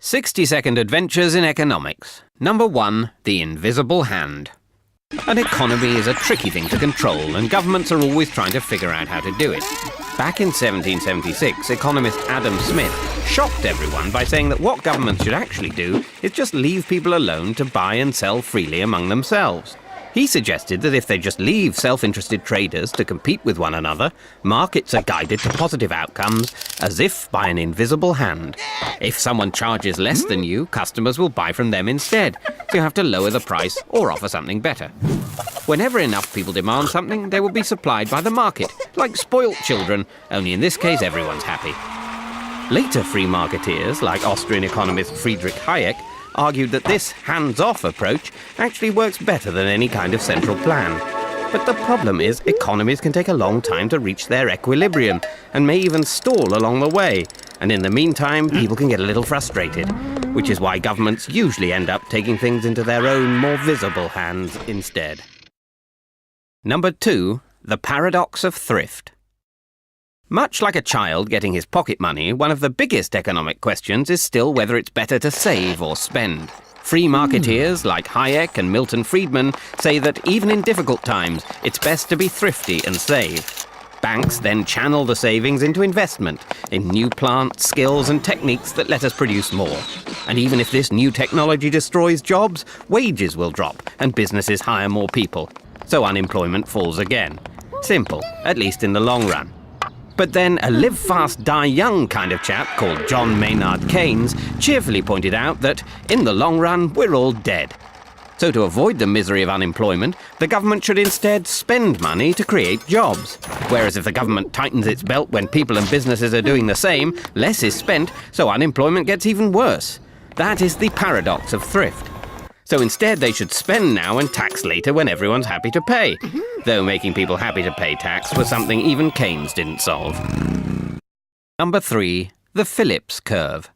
60-second adventures in economics. Number 1, the invisible hand. An economy is a tricky thing to control, and governments are always trying to figure out how to do it. Back in 1776, economist Adam Smith shocked everyone by saying that what governments should actually do is just leave people alone to buy and sell freely among themselves. He suggested that if they just leave self-interested traders to compete with one another, markets are guided to positive outcomes as if by an invisible hand. If someone charges less than you, customers will buy from them instead, so you have to lower the price or offer something better. Whenever enough people demand something, they will be supplied by the market, like spoilt children, only in this case everyone's happy. Later free marketeers, like Austrian economist Friedrich Hayek, argued that this hands-off approach actually works better than any kind of central plan. But the problem is, economies can take a long time to reach their equilibrium and may even stall along the way. And in the meantime, people can get a little frustrated, which is why governments usually end up taking things into their own more visible hands instead. Number 2, the paradox of thrift. Much like a child getting his pocket money, one of the biggest economic questions is still whether it's better to save or spend. Free marketeers like Hayek and Milton Friedman say that even in difficult times, it's best to be thrifty and save. Banks then channel the savings into investment in new plants, skills and techniques that let us produce more. And even if this new technology destroys jobs, wages will drop and businesses hire more people. So unemployment falls again. Simple, at least in the long run. But then a live fast, die young kind of chap called John Maynard Keynes cheerfully pointed out that, in the long run, we're all dead. So to avoid the misery of unemployment, the government should instead spend money to create jobs. Whereas if the government tightens its belt when people and businesses are doing the same, less is spent, so unemployment gets even worse. That is the paradox of thrift. So instead they should spend now and tax later when everyone's happy to pay. Though making people happy to pay tax was something even Keynes didn't solve. Number 3, the Phillips curve.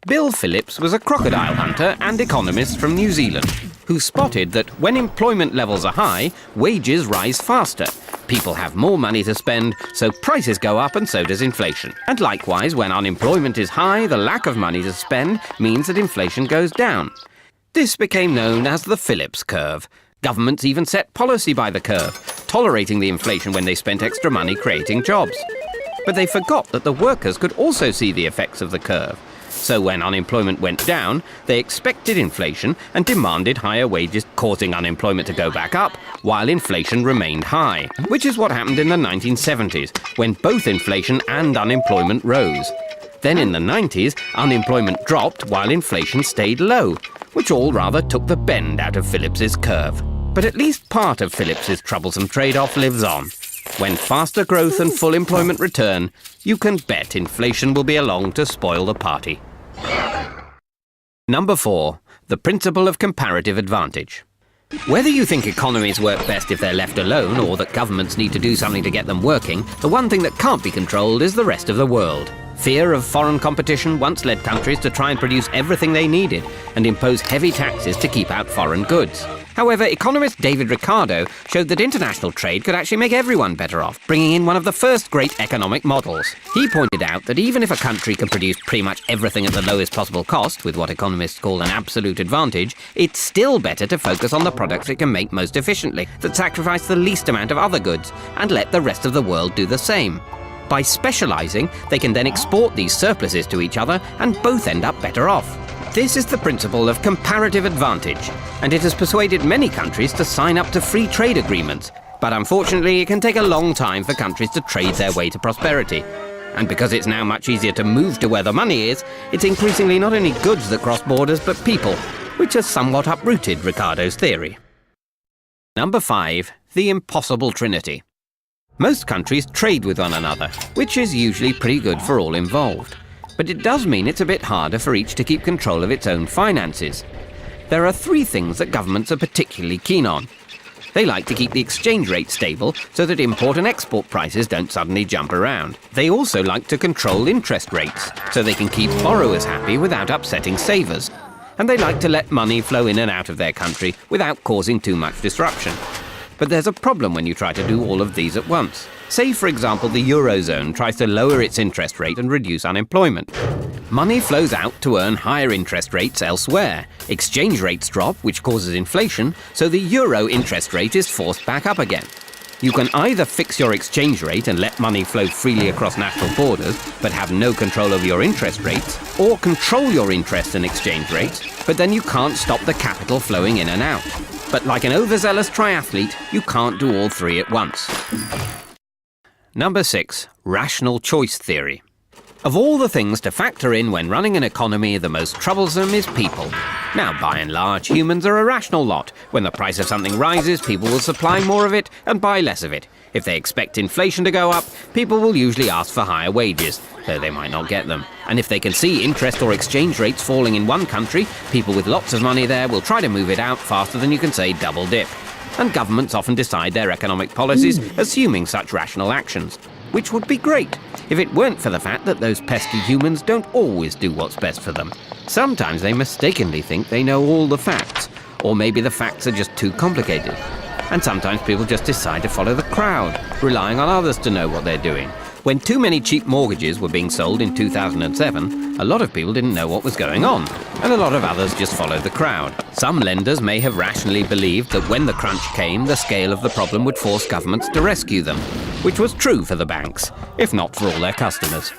Bill Phillips was a crocodile hunter and economist from New Zealand who spotted that when employment levels are high, wages rise faster. People have more money to spend, so prices go up and so does inflation. And likewise, when unemployment is high, the lack of money to spend means that inflation goes down. This became known as the Phillips curve. Governments even set policy by the curve, tolerating the inflation when they spent extra money creating jobs. But they forgot that the workers could also see the effects of the curve. So when unemployment went down, they expected inflation and demanded higher wages, causing unemployment to go back up, while inflation remained high, which is what happened in the 1970s, when both inflation and unemployment rose. Then in the 90s, unemployment dropped while inflation stayed low, which all rather took the bend out of Phillips's curve. But at least part of Phillips's troublesome trade-off lives on. When faster growth and full employment return, you can bet inflation will be along to spoil the party. Number 4, the principle of comparative advantage. Whether you think economies work best if they're left alone or that governments need to do something to get them working, the one thing that can't be controlled is the rest of the world. Fear of foreign competition once led countries to try and produce everything they needed and impose heavy taxes to keep out foreign goods. However, economist David Ricardo showed that international trade could actually make everyone better off, bringing in one of the first great economic models. He pointed out that even if a country can produce pretty much everything at the lowest possible cost, with what economists call an absolute advantage, it's still better to focus on the products it can make most efficiently, that sacrifice the least amount of other goods, and let the rest of the world do the same. By specializing, they can then export these surpluses to each other and both end up better off. This is the principle of comparative advantage, and it has persuaded many countries to sign up to free trade agreements. But unfortunately, it can take a long time for countries to trade their way to prosperity. And because it's now much easier to move to where the money is, it's increasingly not only goods that cross borders, but people, which has somewhat uprooted Ricardo's theory. Number 5, the impossible trinity. Most countries trade with one another, which is usually pretty good for all involved. But it does mean it's a bit harder for each to keep control of its own finances. There are 3 things that governments are particularly keen on. They like to keep the exchange rate stable so that import and export prices don't suddenly jump around. They also like to control interest rates so they can keep borrowers happy without upsetting savers. And they like to let money flow in and out of their country without causing too much disruption. But there's a problem when you try to do all of these at once. Say, for example, the Eurozone tries to lower its interest rate and reduce unemployment. Money flows out to earn higher interest rates elsewhere. Exchange rates drop, which causes inflation, so the euro interest rate is forced back up again. You can either fix your exchange rate and let money flow freely across national borders, but have no control over your interest rates, or control your interest and exchange rates, but then you can't stop the capital flowing in and out. But like an overzealous triathlete, you can't do all three at once. Number 6. Rational choice theory. Of all the things to factor in when running an economy, the most troublesome is people. Now, by and large, humans are a rational lot. When the price of something rises, people will supply more of it and buy less of it. If they expect inflation to go up, people will usually ask for higher wages, though they might not get them. And if they can see interest or exchange rates falling in one country, people with lots of money there will try to move it out faster than you can say double dip. And governments often decide their economic policies assuming such rational actions, which would be great if it weren't for the fact that those pesky humans don't always do what's best for them. Sometimes they mistakenly think they know all the facts, or maybe the facts are just too complicated. And sometimes people just decide to follow the crowd, relying on others to know what they're doing. When too many cheap mortgages were being sold in 2007, a lot of people didn't know what was going on, and a lot of others just followed the crowd. Some lenders may have rationally believed that when the crunch came, the scale of the problem would force governments to rescue them, which was true for the banks, if not for all their customers.